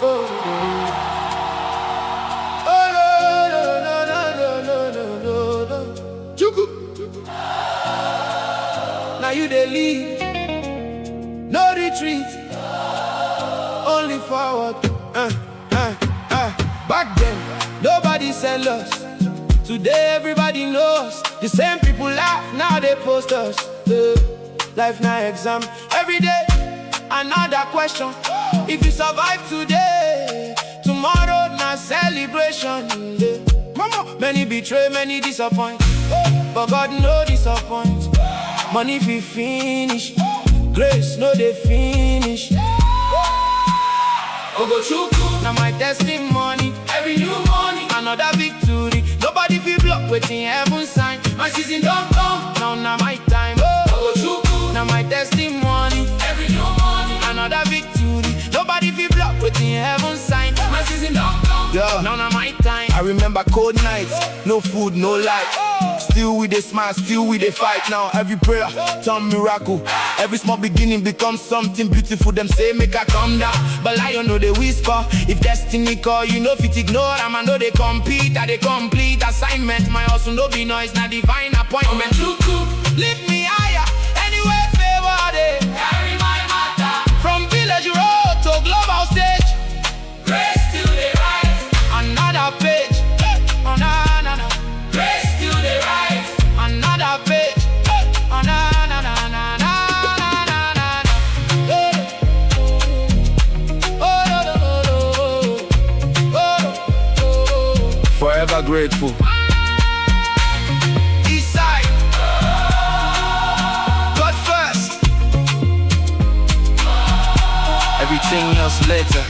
Oh, oh no. Chuku. Now you dey lead, no retreat, only forward. Back then, nobody sell us. Today everybody knows. The same people laugh, now they post us. Life now exam, every day another question. If you survive today, tomorrow na celebration. Many betray, many disappoint, but God no disappoint. Money fi finish, grace no dey finish. Ogochukwu na my testimony. Every new morning, another victory. Nobody fi block wetin heaven sign. My season don come, now na my time. Ogochukwu na my testimony. Every new morning, another victory. Nobody fi block wetin heaven sign. My season don come, now na my time. I remember cold nights, no food, no light. Still we dey smile, still we dey fight. Now every prayer turn miracle. Every small beginning becomes something beautiful. Them say make I calm down, but lion know they whisper. If destiny call, you know fit ignore them. I know they compete, I they complete assignment. My hustle no be noise, na divine appointment. Lift me higher, anyway favor they Carry my matter from village road to global stage. grace till they rise. Another page, oh na na na. Grace till they rise. Another page, oh na na na na na na na na. Oh no no no no. Oh. Forever grateful. East side, God first. Everything else later.